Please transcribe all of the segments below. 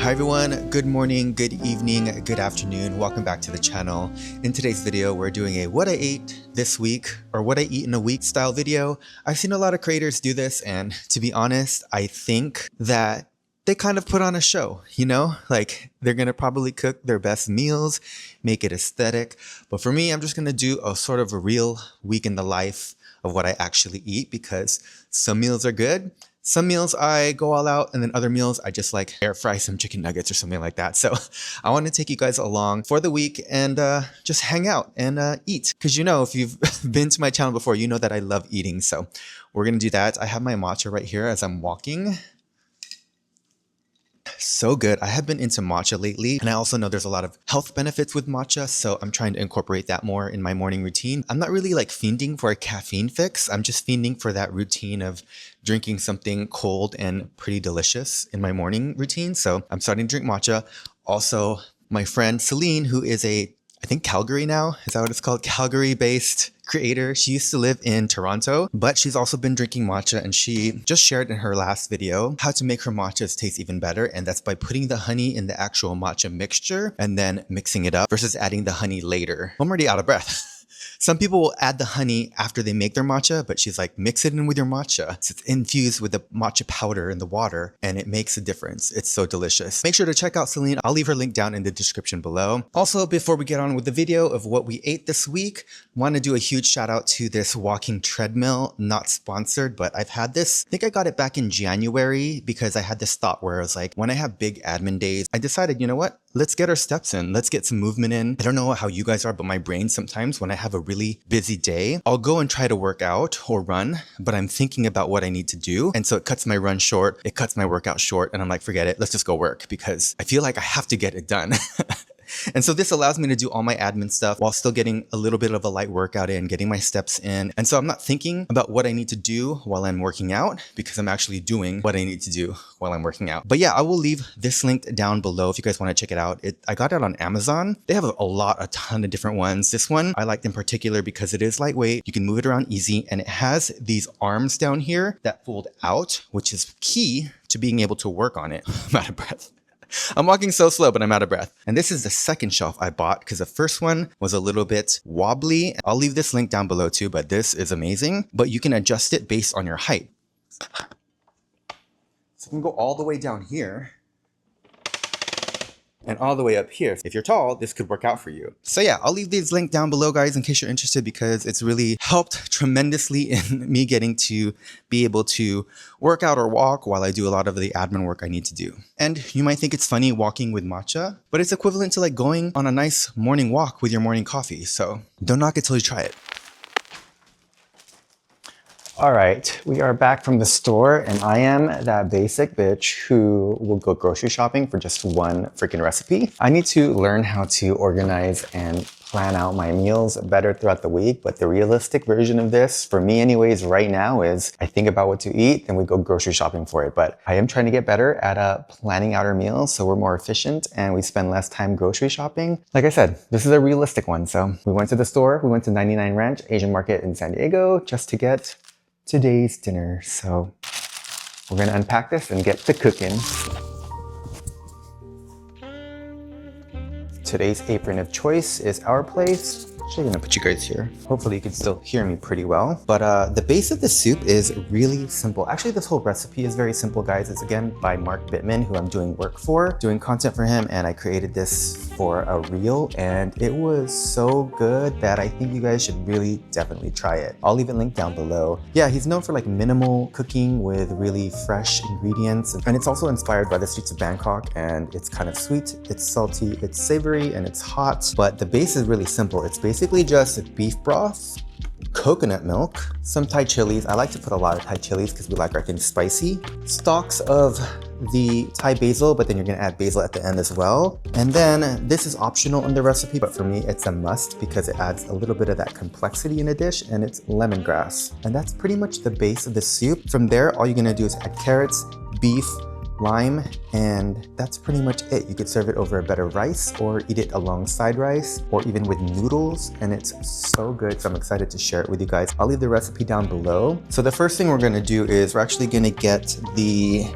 Hi everyone, good morning, good evening, good afternoon. Welcome back to the channel. In today's video, we're doing a what I ate this week or what I eat in a week style video. I've seen a lot of creators do this, and to be honest, I think that they kind of put on a show, you know? Like they're gonna probably cook their best meals, make it aesthetic. But for me, I'm just gonna do a sort of a real week in the life of what I actually eat, because some meals are good. Some meals I go all out, and then other meals I just like air fry some chicken nuggets or something like that. So I want to take you guys along for the week and just hang out and eat. Because you know, if you've been to my channel before, you know that I love eating. So we're going to do that. I have my matcha right here as I'm walking. So good. I have been into matcha lately, and I also know there's a lot of health benefits with matcha, so I'm trying to incorporate that more in my morning routine. I'm not really like fiending for a caffeine fix. I'm just fiending for that routine of drinking something cold and pretty delicious in my morning routine. So I'm starting to drink matcha. Also, my friend Celine, who is I think Calgary now, is that what it's called? Calgary-based creator. She used to live in Toronto, but she's also been drinking matcha, and she just shared in her last video how to make her matchas taste even better. And that's by putting the honey in the actual matcha mixture and then mixing it up versus adding the honey later. I'm already out of breath. Some people will add the honey after they make their matcha, but she's like, mix it in with your matcha. So it's infused with the matcha powder in the water, and it makes a difference. It's so delicious. Make sure to check out Celine. I'll leave her link down in the description below. Also, before we get on with the video of what we ate this week, I want to do a huge shout out to this walking treadmill. Not sponsored, but I've had this. I think I got it back in January because I had this thought where I was like, when I have big admin days, I decided, you know what? Let's get our steps in. Let's get some movement in. I don't know how you guys are, but my brain sometimes when I have a really busy day, I'll go and try to work out or run, but I'm thinking about what I need to do. And so it cuts my run short. It cuts my workout short. And I'm like, forget it. Let's just go work because I feel like I have to get it done. And so this allows me to do all my admin stuff while still getting a little bit of a light workout in, getting my steps in. And so I'm not thinking about what I need to do while I'm working out because I'm actually doing what I need to do while I'm working out. But yeah, I will leave this link down below if you guys want to check it out. I got it on Amazon. They have a ton of different ones. This one I liked in particular because it is lightweight. You can move it around easy, and it has these arms down here that fold out, which is key to being able to work on it. I'm out of breath. I'm walking so slow, but I'm out of breath. And this is the second shelf I bought because the first one was a little bit wobbly. I'll leave this link down below too, but this is amazing. But you can adjust it based on your height. So you can go all the way down here and all the way up here. If you're tall, this could work out for you. So yeah, I'll leave these links down below, guys, in case you're interested, because it's really helped tremendously in me getting to be able to work out or walk while I do a lot of the admin work I need to do. And you might think it's funny walking with matcha, but it's equivalent to like going on a nice morning walk with your morning coffee. So don't knock it till you try it. All right, we are back from the store, and I am that basic bitch who will go grocery shopping for just one freaking recipe. I need to learn how to organize and plan out my meals better throughout the week, but the realistic version of this, for me anyways, right now is I think about what to eat and we go grocery shopping for it. But I am trying to get better at planning out our meals so we're more efficient and we spend less time grocery shopping. Like I said, this is a realistic one. So we went to the store, we went to 99 Ranch Asian Market in San Diego just to get today's dinner. So we're gonna unpack this and get to cooking. Today's apron of choice is Our Place. Actually gonna put you guys here. Hopefully you can still hear me pretty well. But the base of the soup is really simple. Actually, this whole recipe is very simple, guys. It's again by Mark Bittman, who I'm doing work for, doing content for him, and I created this for a reel, and it was so good that I think you guys should really definitely try it. I'll leave it linked down below. Yeah, he's known for like minimal cooking with really fresh ingredients, and it's also inspired by the streets of Bangkok, and it's kind of sweet, it's salty, it's savory, and it's hot, but the base is really simple. It's basically just beef broth, coconut milk, some Thai chilies. I like to put a lot of Thai chilies because we like our things spicy. Stalks of the Thai basil, but then you're gonna add basil at the end as well. And then this is optional in the recipe, but for me it's a must because it adds a little bit of that complexity in a dish, and it's lemongrass. And that's pretty much the base of the soup. From there, all you're gonna do is add carrots, beef, lime, and that's pretty much it. You could serve it over a bed of rice or eat it alongside rice or even with noodles, and it's so good. So I'm excited to share it with you guys. I'll leave the recipe down below. So the first thing we're gonna do is we're actually gonna get the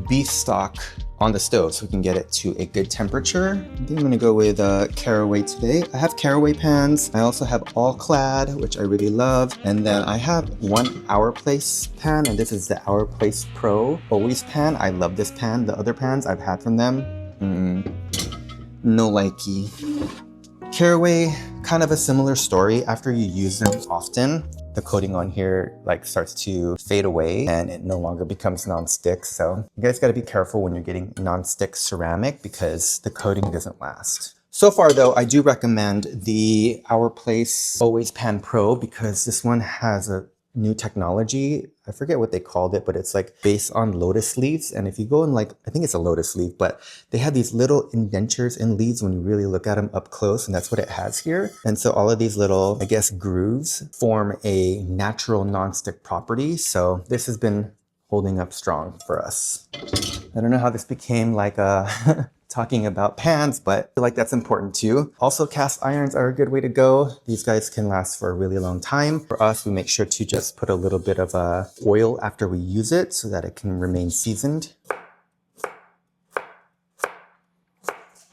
beef stock on the stove so we can get it to a good temperature. I think I'm gonna go with caraway today. I have caraway pans. I also have all clad, which I really love. And then I have one Our Place pan, and this is the Our Place Pro Always pan. I love this pan. The other pans I've had from them, no likey. Caraway, kind of a similar story. After you use them often, the coating on here like starts to fade away and it no longer becomes non-stick. So you guys got to be careful when you're getting non-stick ceramic because the coating doesn't last. So far though, I do recommend the Our Place Always Pan Pro because this one has a new technology. I forget what they called it, but it's like based on lotus leaves. And if you go in like, I think it's a lotus leaf, but they have these little indentures in leaves when you really look at them up close, and that's what it has here. And so all of these little, I guess, grooves form a natural non-stick property. So this has been holding up strong for us. I don't know how this became like a talking about pans, but I feel like that's important too. Also, cast irons are a good way to go. These guys can last for a really long time. For us, we make sure to just put a little bit of oil after we use it so that it can remain seasoned.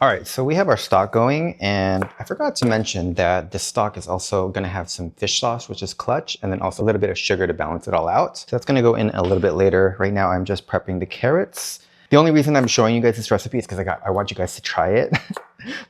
All right, so we have our stock going, and I forgot to mention that this stock is also gonna have some fish sauce, which is clutch, and then also a little bit of sugar to balance it all out. So that's gonna go in a little bit later. Right now, I'm just prepping the carrots. The only reason I'm showing you guys this recipe is because I want you guys to try it.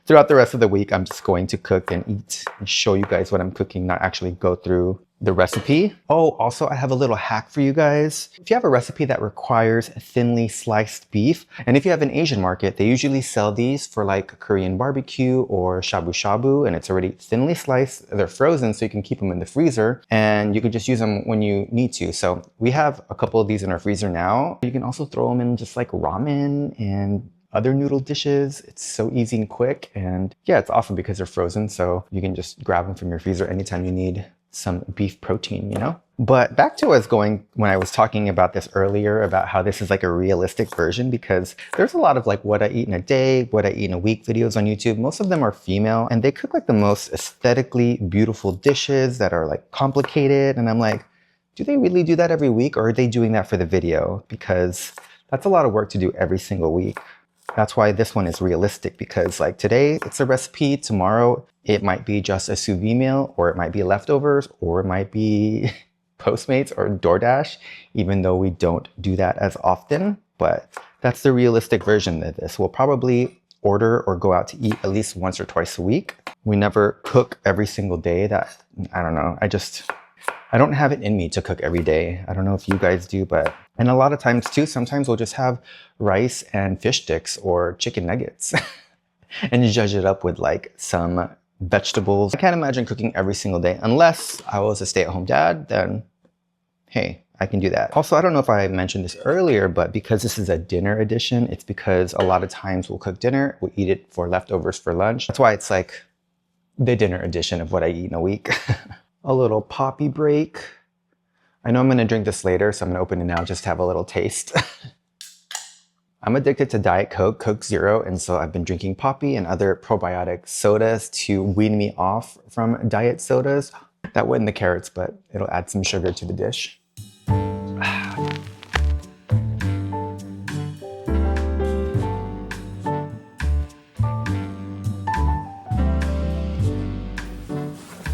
Throughout the rest of the week, I'm just going to cook and eat and show you guys what I'm cooking, not actually go through the recipe. Oh, also I have a little hack for you guys. If you have a recipe that requires thinly sliced beef, and if you have an Asian market, they usually sell these for like Korean barbecue or shabu shabu, and it's already thinly sliced. They're frozen, so you can keep them in the freezer, and you can just use them when you need to. So we have a couple of these in our freezer now. You can also throw them in just like ramen and other noodle dishes. It's so easy and quick, and yeah, it's awesome because they're frozen, so you can just grab them from your freezer anytime you need some beef protein, you know? But back to when I was talking about this earlier, about how this is like a realistic version, because there's a lot of like what I eat in a day, what I eat in a week videos on YouTube. Most of them are female, and they cook like the most aesthetically beautiful dishes that are like complicated. And I'm like, do they really do that every week, or are they doing that for the video? Because that's a lot of work to do every single week. That's why this one is realistic, because like today it's a recipe, tomorrow it might be just a sous vide meal, or it might be leftovers, or it might be Postmates or DoorDash, even though we don't do that as often. But that's the realistic version of this. We'll probably order or go out to eat at least once or twice a week. We never cook every single day. I don't know. I don't have it in me to cook every day. I don't know if you guys do, and a lot of times too, sometimes we'll just have rice and fish sticks or chicken nuggets and you judge it up with like some vegetables. I can't imagine cooking every single day unless I was a stay-at-home dad, then hey, I can do that. Also, I don't know if I mentioned this earlier, but because this is a dinner edition, it's because a lot of times we'll cook dinner, we'll eat it for leftovers for lunch. That's why it's like the dinner edition of what I eat in a week. A little poppy break. I know I'm gonna drink this later, so I'm gonna open it now just to have a little taste. I'm addicted to Diet Coke, Coke Zero, and so I've been drinking Poppy and other probiotic sodas to wean me off from diet sodas. That wasn't the carrots, but it'll add some sugar to the dish.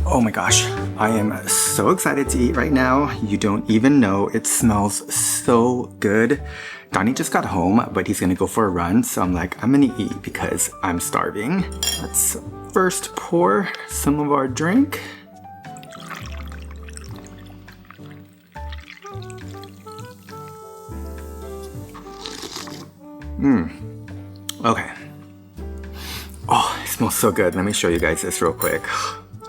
Oh my gosh, I am so excited to eat right now. You don't even know, it smells so good. Donnie just got home, but he's gonna go for a run, so I'm like, I'm gonna eat because I'm starving. Let's first pour some of our drink. Okay. Oh, it smells so good. Let me show you guys this real quick.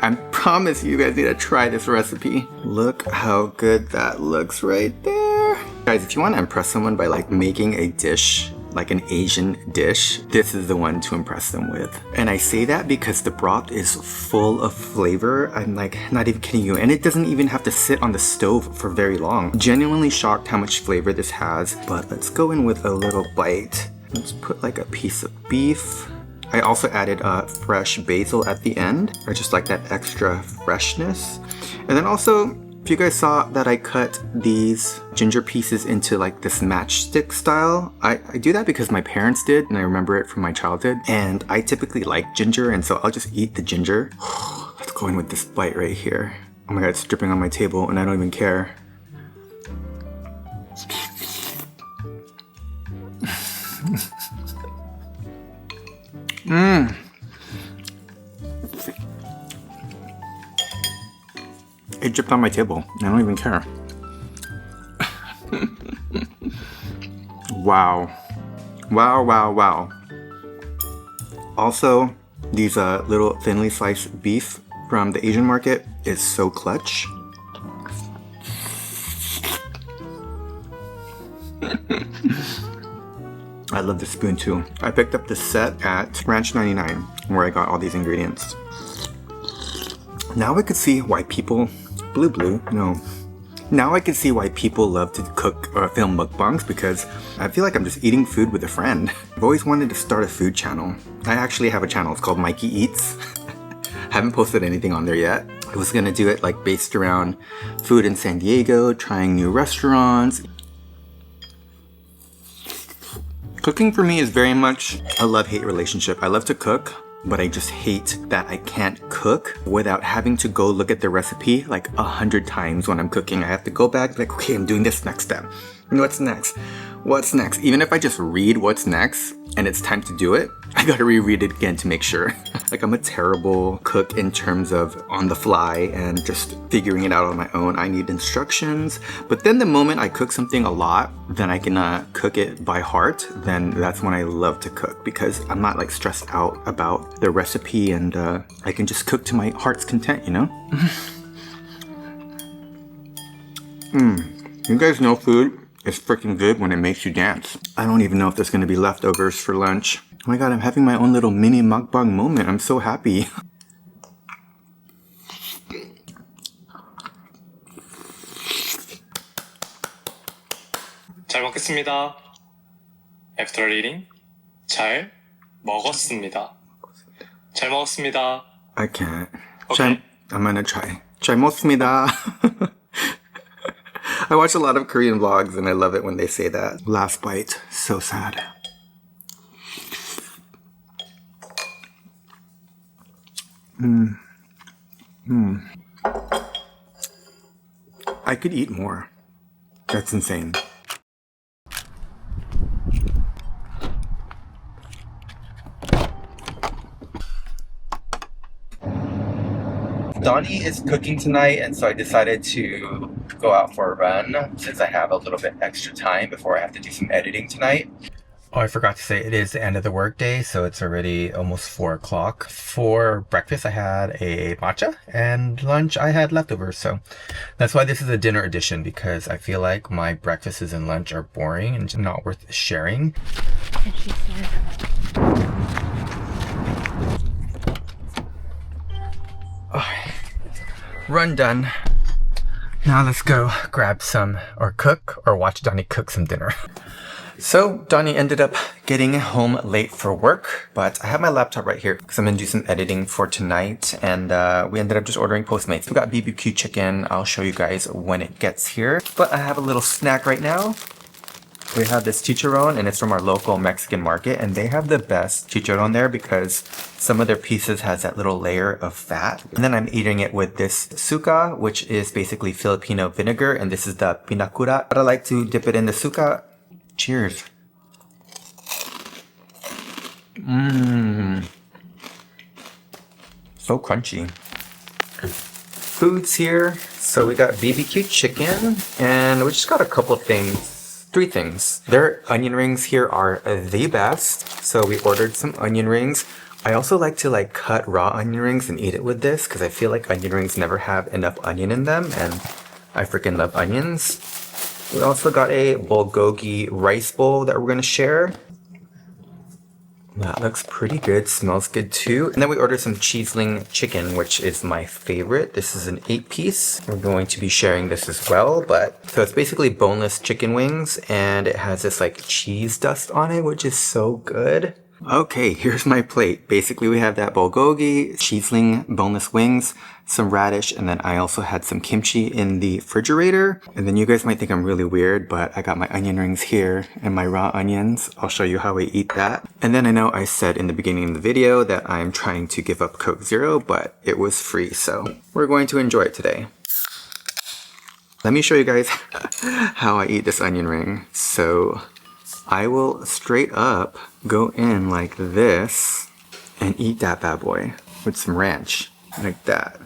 I promise you guys need to try this recipe. Look how good that looks right there. Guys, if you want to impress someone by like making a dish, like an Asian dish, this is the one to impress them with. And I say that because the broth is full of flavor. I'm like, not even kidding you. And it doesn't even have to sit on the stove for very long. Genuinely shocked how much flavor this has. But let's go in with a little bite. Let's put like a piece of beef. I also added fresh basil at the end. I just like that extra freshness. And then also, If you guys saw that I cut these ginger pieces into like this matchstick style, I do that because my parents did and I remember it from my childhood. And I typically like ginger, and so I'll just eat the ginger. Let's go in with this bite right here. Oh my god, it's dripping on my table and I don't even care. Mmm. It dripped on my table. I don't even care. Wow. Wow, wow, wow. Also, these little thinly sliced beef from the Asian market is so clutch. I love this spoon too. I picked up this set at Ranch 99 where I got all these ingredients. Now I could see why people... Now I can see why people love to cook or film mukbangs, because I feel like I'm just eating food with a friend. I've always wanted to start a food channel. I actually have a channel, it's called Mikey Eats. Haven't posted anything on there yet. I was gonna do it like based around food in San Diego, trying new restaurants. Cooking for me is very much a love-hate relationship. I love to cook, but I just hate that I can't cook without having to go look at the recipe like 100 times when I'm cooking. I have to go back, like, okay, I'm doing this next step. What's next? What's next? Even if I just read what's next and it's time to do it, I gotta reread it again to make sure. Like, I'm a terrible cook in terms of on the fly and just figuring it out on my own. I need instructions. But then the moment I cook something a lot, then I can cook it by heart, then that's when I love to cook, because I'm not like stressed out about the recipe, and I can just cook to my heart's content, you know? You guys know food is freaking good when it makes you dance. I don't even know if there's gonna be leftovers for lunch. Oh my god, I'm having my own little mini mukbang moment. I'm so happy. 잘 먹겠습니다. After eating, 잘 먹었습니다. 잘 먹었습니다. I can't. Okay. I'm gonna try. 잘 먹습니다. I watch a lot of Korean vlogs and I love it when they say that. Last bite. So sad. I could eat more. That's insane. Donnie is cooking tonight, and so I decided to go out for a run since I have a little bit extra time before I have to do some editing tonight. Oh, I forgot to say it is the end of the workday, so it's already almost 4 o'clock. For breakfast, I had a matcha, and lunch, I had leftovers. So that's why this is a dinner edition, because I feel like my breakfasts and lunch are boring and not worth sharing. And she said, Run done. Now let's go grab some, or cook, or watch Donnie cook some dinner. So Donnie ended up getting home late for work, but I have my laptop right here because I'm gonna do some editing for tonight, and we ended up just ordering Postmates. We got BBQ chicken. I'll show you guys when it gets here. But I have a little snack right now. We have this chicharron, and it's from our local Mexican market, and they have the best chicharron there because some of their pieces has that little layer of fat. And then I'm eating it with this suka, which is basically Filipino vinegar, and this is the pinakura. But I like to dip it in the suka. Cheers. So crunchy. Food's here. So we got BBQ chicken, and we just got a couple of things. 3 things. Their onion rings here are the best. So we ordered some onion rings. I also like to cut raw onion rings and eat it with this because I feel like onion rings never have enough onion in them, and I freaking love onions. We also got a bulgogi rice bowl that we're gonna share. That looks pretty good, smells good too. And then we ordered some cheeseling chicken, which is my favorite. This is an 8-piece. We're going to be sharing this as well, so it's basically boneless chicken wings, and it has this cheese dust on it, which is so good. Okay, here's my plate. Basically, we have that bulgogi, cheeseling, boneless wings, some radish, and then I also had some kimchi in the refrigerator. And then you guys might think I'm really weird, but I got my onion rings here and my raw onions. I'll show you how I eat that. And then I know I said in the beginning of the video that I'm trying to give up Coke Zero, but it was free, so we're going to enjoy it today. Let me show you guys how I eat this onion ring. So I will straight up go in like this and eat that bad boy with some ranch, like that.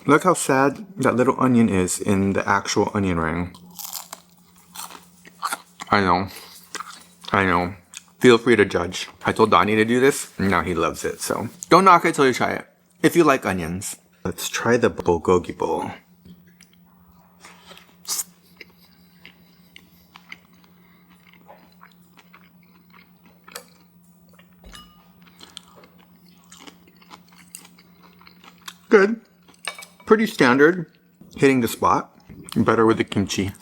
Look how sad that little onion is in the actual onion ring. I know. Feel free to judge. I told Donnie to do this, and now he loves it, so don't knock it till you try it, if you like onions. Let's try the bulgogi bowl. Good. Pretty standard. Hitting the spot. Better with the kimchi.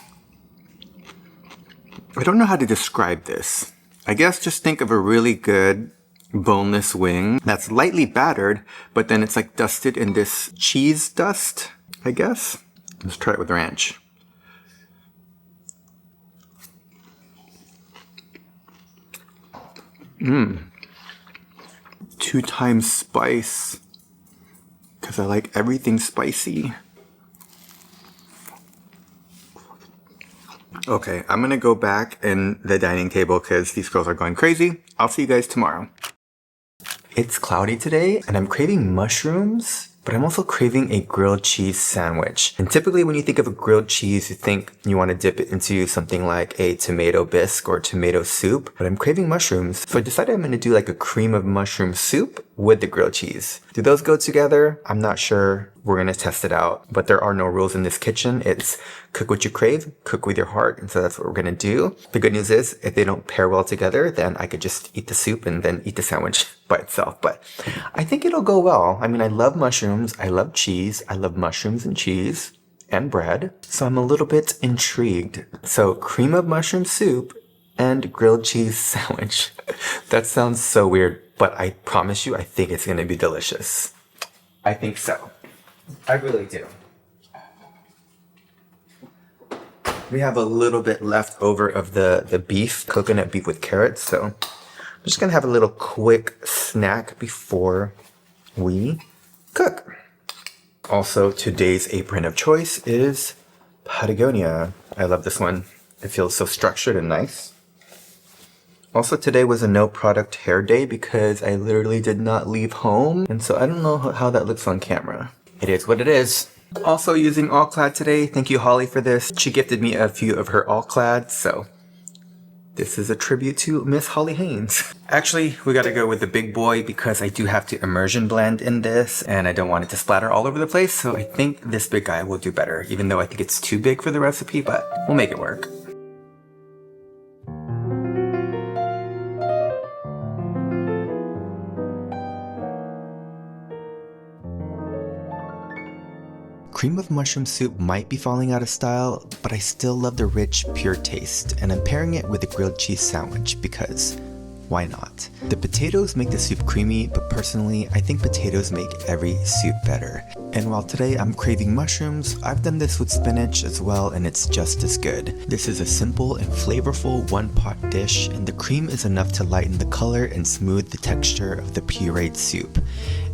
I don't know how to describe this. I guess just think of a really good boneless wing that's lightly battered, but then it's like dusted in this cheese dust, I guess. Let's try it with ranch. Mmm. 2 times spice. Because I like everything spicy. Okay, I'm gonna go back in the dining table because these girls are going crazy. I'll see you guys tomorrow. It's cloudy today and I'm craving mushrooms, but I'm also craving a grilled cheese sandwich. And typically when you think of a grilled cheese, you think you want to dip it into something like a tomato bisque or tomato soup, but I'm craving mushrooms. So I decided I'm going to do like a cream of mushroom soup with the grilled cheese. Do those go together? I'm not sure. We're going to test it out, but there are no rules in this kitchen. It's cook what you crave, cook with your heart. And so that's what we're going to do. The good news is if they don't pair well together, then I could just eat the soup and then eat the sandwich by itself. But I think it'll go well. I mean, I love mushrooms. I love cheese. I love mushrooms and cheese and bread. So I'm a little bit intrigued. So cream of mushroom soup and grilled cheese sandwich. That sounds so weird, but I promise you, I think it's going to be delicious. I think so. I really do. We have a little bit left over of the beef, coconut beef with carrots, so I'm just gonna have a little quick snack before we cook. Also, today's apron of choice is Patagonia. I love this one. It feels so structured and nice. Also, today was a no product hair day because I literally did not leave home, and so I don't know how that looks on camera. It is what it is. Also using All Clad today. Thank you, Holly, for this. She gifted me a few of her All Clad, so this is a tribute to Miss Holly Haynes. Actually, we gotta go with the big boy because I do have to immersion blend in this and I don't want it to splatter all over the place, so I think this big guy will do better, even though I think it's too big for the recipe, but we'll make it work. Cream of mushroom soup might be falling out of style, but I still love the rich, pure taste, and I'm pairing it with a grilled cheese sandwich because why not? The potatoes make the soup creamy, but personally, I think potatoes make every soup better. And while today I'm craving mushrooms, I've done this with spinach as well, and it's just as good. This is a simple and flavorful one-pot dish, and the cream is enough to lighten the color and smooth the texture of the pureed soup.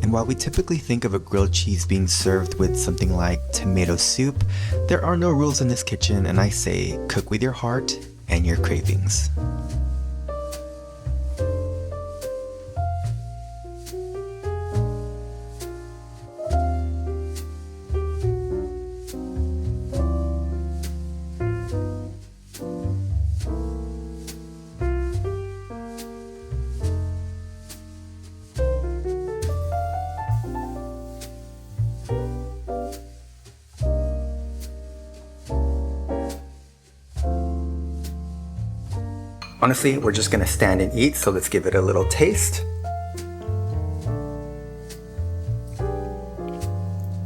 And while we typically think of a grilled cheese being served with something like tomato soup, there are no rules in this kitchen, and I say cook with your heart and your cravings. Honestly, we're just gonna stand and eat, so let's give it a little taste.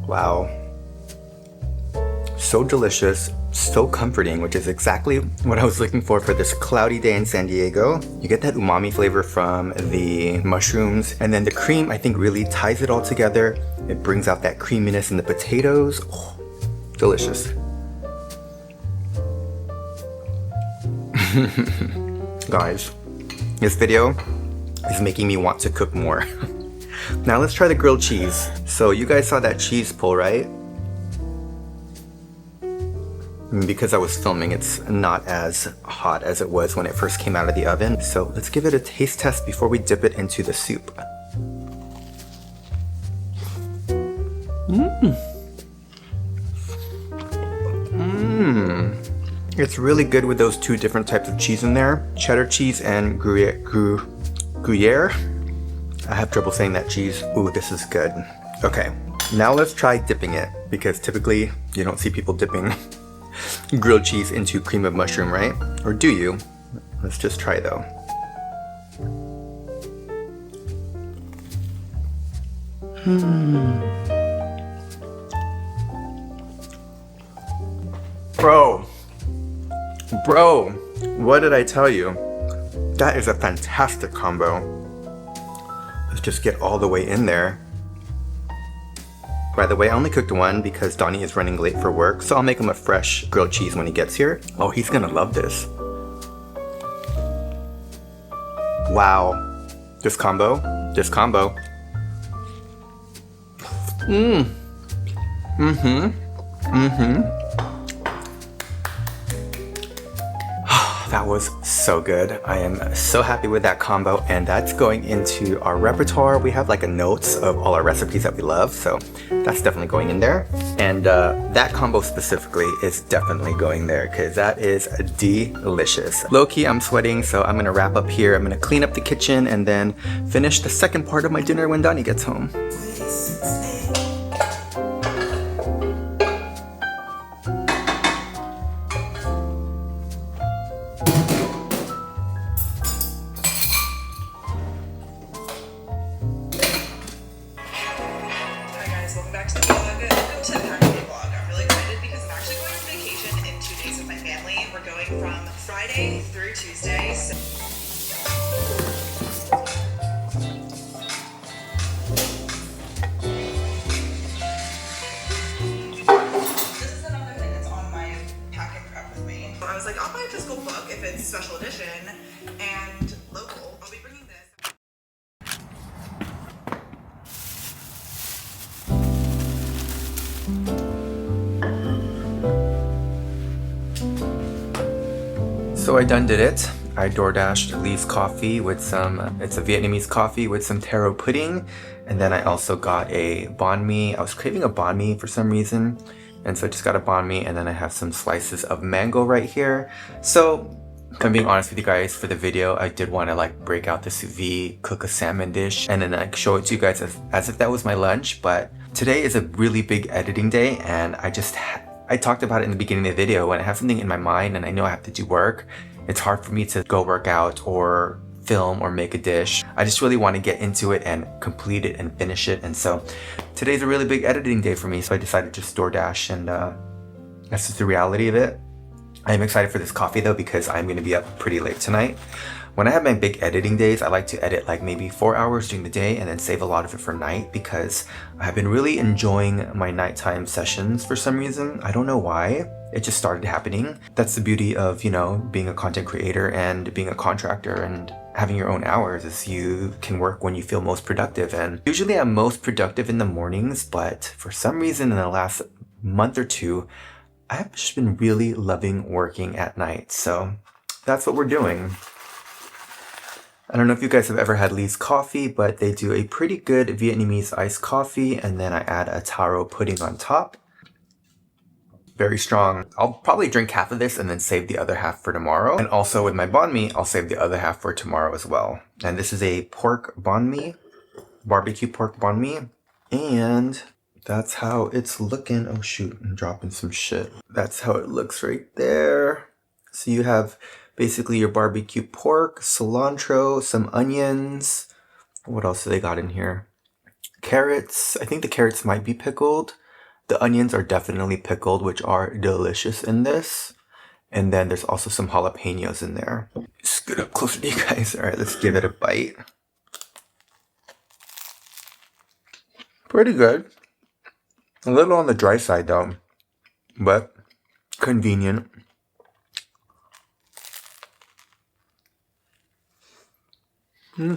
Wow. So delicious, so comforting, which is exactly what I was looking for this cloudy day in San Diego. You get that umami flavor from the mushrooms, and then the cream I think really ties it all together. It brings out that creaminess in the potatoes. Oh, delicious. Guys, this video is making me want to cook more. Now let's try the grilled cheese. So you guys saw that cheese pull, right? Because I was filming, it's not as hot as it was when it first came out of the oven. So let's give it a taste test before we dip it into the soup. It's really good with those two different types of cheese in there. Cheddar cheese and Gruyere. I have trouble saying that cheese. Ooh, this is good. Okay, now let's try dipping it, because typically you don't see people dipping grilled cheese into cream of mushroom, right? Or do you? Let's just try though. Bro, what did I tell you? That is a fantastic combo. Let's just get all the way in there. By the way, I only cooked one because Donnie is running late for work, so I'll make him a fresh grilled cheese when he gets here. Oh, he's gonna love this. Wow. This combo. That was so good. I am so happy with that combo, and that's going into our repertoire. We have like a notes of all our recipes that we love, so that's definitely going in there. And that combo specifically is definitely going there because that is delicious. Low-key, I'm sweating, so I'm gonna wrap up here. I'm gonna clean up the kitchen and then finish the second part of my dinner when Donnie gets home. Welcome back to the vlog. Welcome to the Packaging vlog. I'm really excited because I'm actually going on vacation in 2 days with my family. We're going from Friday through Tuesday. This is another thing that's on my packing prep with me. I was like, I'll buy a physical book if it's special edition and local. I'll be bringing this. So I done did it. I DoorDashed Lee's coffee with it's a Vietnamese coffee with some taro pudding. And then I also got a banh mi. I was craving a banh mi for some reason. And so I just got a banh mi, and then I have some slices of mango right here. So if I'm being honest with you guys, for the video, I did want to like break out the sous vide, cook a salmon dish, and then like show it to you guys as if that was my lunch. But today is a really big editing day, and I talked about it in the beginning of the video. When I have something in my mind and I know I have to do work, it's hard for me to go work out or film or make a dish. I just really want to get into it and complete it and finish it. And so today's a really big editing day for me. So I decided to just DoorDash, and that's just the reality of it. I'm excited for this coffee though, because I'm going to be up pretty late tonight. When I have my big editing days, I like to edit like maybe 4 hours during the day and then save a lot of it for night, because I've been really enjoying my nighttime sessions for some reason. I don't know why. It just started happening. That's the beauty of, you know, being a content creator and being a contractor and having your own hours, is you can work when you feel most productive. And usually I'm most productive in the mornings, but for some reason in the last month or two, I've just been really loving working at night. So that's what we're doing. I don't know if you guys have ever had Lee's coffee, but they do a pretty good Vietnamese iced coffee, and then I add a taro pudding on top. Very strong. I'll probably drink half of this and then save the other half for tomorrow. And also with my banh mi, I'll save the other half for tomorrow as well. And this is a pork banh mi, barbecue pork banh mi. And that's how it's looking. Oh shoot, I'm dropping some shit. That's how it looks right there. So you have basically your barbecue pork, cilantro, some onions. What else do they got in here? Carrots. I think the carrots might be pickled. The onions are definitely pickled, which are delicious in this. And then there's also some jalapenos in there. Scoot up closer to you guys. All right, let's give it a bite. Pretty good. A little on the dry side though, but convenient. I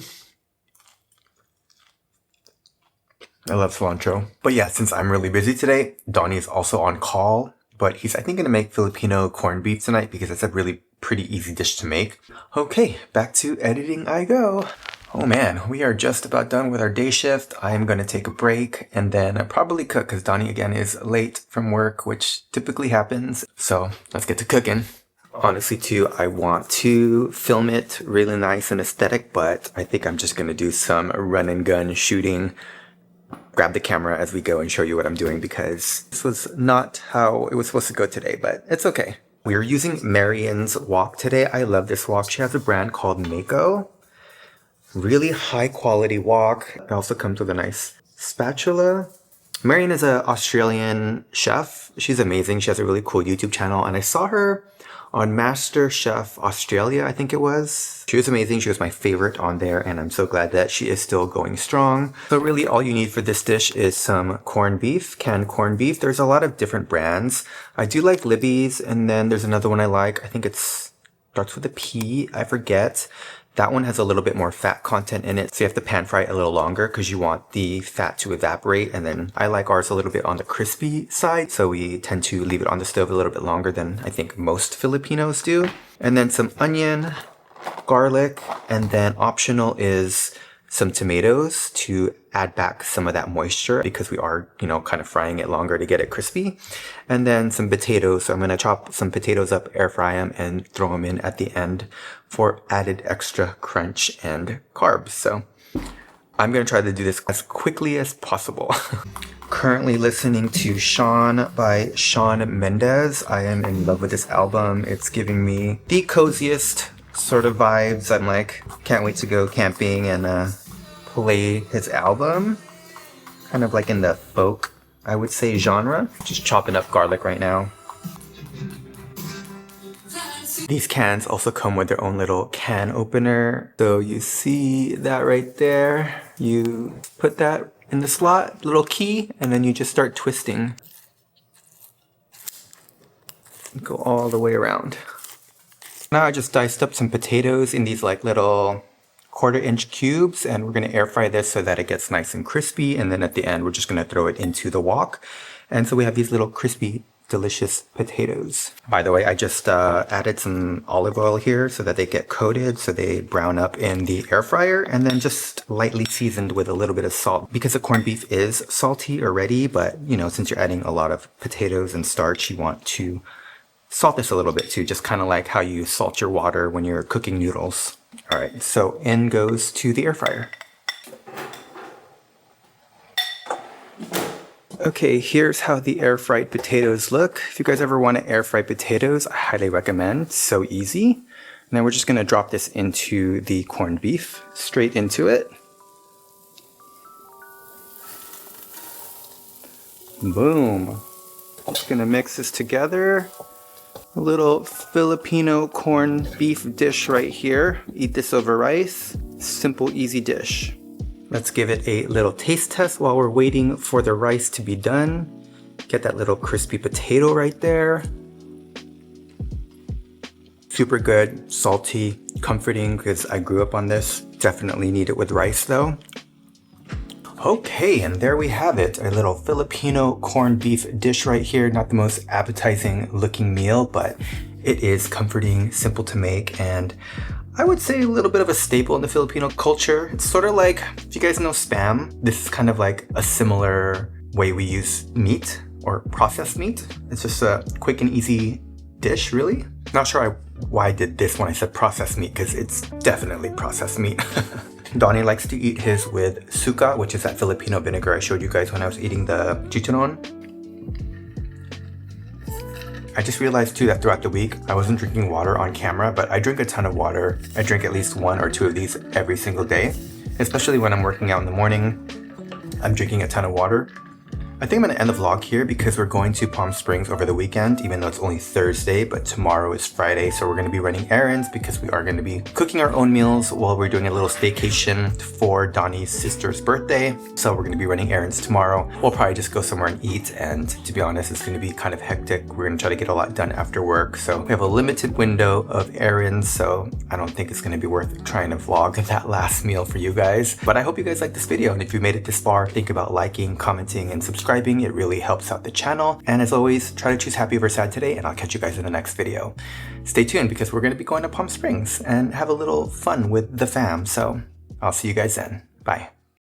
love cilantro. But yeah, since I'm really busy today, Donnie is also on call. But he's, I think, going to make Filipino corned beef tonight because it's a really pretty easy dish to make. Okay, back to editing I go. Oh man, we are just about done with our day shift. I am going to take a break and then probably cook because Donnie again is late from work, which typically happens. So let's get to cooking. Honestly too, I want to film it really nice and aesthetic, but I think I'm just going to do some run and gun shooting. Grab the camera as we go and show you what I'm doing because this was not how it was supposed to go today, but it's okay. We are using Marion's wok today. I love this wok. She has a brand called Mako. Really high quality wok. It also comes with a nice spatula. Marion is an Australian chef. She's amazing. She has a really cool YouTube channel and I saw her on Master Chef Australia, I think it was. She was amazing. She was my favorite on there and I'm so glad that she is still going strong. So really all you need for this dish is some corned beef, canned corned beef. There's a lot of different brands. I do like Libby's and then there's another one I like. I think it starts with a P, I forget. That one has a little bit more fat content in it, so you have to pan fry it a little longer because you want the fat to evaporate. And then I like ours a little bit on the crispy side, so we tend to leave it on the stove a little bit longer than I think most Filipinos do. And then some onion, garlic, and then optional is some tomatoes to add back some of that moisture because we are, kind of frying it longer to get it crispy. And then some potatoes. So I'm going to chop some potatoes up, air fry them, and throw them in at the end for added extra crunch and carbs. So I'm going to try to do this as quickly as possible. Currently listening to Sean by Shawn Mendes. I am in love with this album. It's giving me the coziest sort of vibes. I'm like, can't wait to go camping and play his album. Kind of like in the folk, I would say, genre. Just chopping up garlic right now. These cans also come with their own little can opener. So you see that right there. You put that in the slot, little key, and then you just start twisting. Go all the way around. Now I just diced up some potatoes in these like little 1/4-inch cubes and we're going to air fry this so that it gets nice and crispy, and then at the end we're just going to throw it into the wok. And so we have these little crispy, delicious potatoes. By the way, I just added some olive oil here so that they get coated, so they brown up in the air fryer, and then just lightly seasoned with a little bit of salt because the corned beef is salty already, but since you're adding a lot of potatoes and starch, you want to salt this a little bit too, just kind of like how you salt your water when you're cooking noodles. All right, so in goes to the air fryer. Okay, here's how the air fried potatoes look. If you guys ever want to air fry potatoes, I highly recommend. So easy. And then we're just going to drop this into the corned beef, straight into it. Boom. Just going to mix this together. A little Filipino corned beef dish right here. Eat this over rice. Simple, easy dish. Let's give it a little taste test while we're waiting for the rice to be done. Get that little crispy potato right there. Super good, salty, comforting because I grew up on this. Definitely need it with rice though. Okay, and there we have it. A little Filipino corned beef dish right here. Not the most appetizing looking meal, but it is comforting, simple to make, and I would say a little bit of a staple in the Filipino culture. It's sort of like, if you guys know Spam, this is kind of like a similar way we use meat or processed meat. It's just a quick and easy dish, really. Not sure why I did this when I said processed meat, because it's definitely processed meat. Donnie likes to eat his with suka, which is that Filipino vinegar I showed you guys when I was eating the chicharron. I just realized too that throughout the week, I wasn't drinking water on camera, but I drink a ton of water. I drink at least 1 or 2 of these every single day, especially when I'm working out in the morning. I'm drinking a ton of water. I think I'm going to end the vlog here because we're going to Palm Springs over the weekend, even though it's only Thursday, but tomorrow is Friday. So we're going to be running errands because we are going to be cooking our own meals while we're doing a little staycation for Donnie's sister's birthday. So we're going to be running errands tomorrow. We'll probably just go somewhere and eat. And to be honest, it's going to be kind of hectic. We're going to try to get a lot done after work. So we have a limited window of errands. So I don't think it's going to be worth trying to vlog that last meal for you guys. But I hope you guys liked this video. And if you made it this far, think about liking, commenting, and subscribing. It really helps out the channel. And as always, try to choose happy over sad today, and I'll catch you guys in the next video. Stay tuned because we're going to be going to Palm Springs and have a little fun with the fam. So I'll see you guys then. Bye.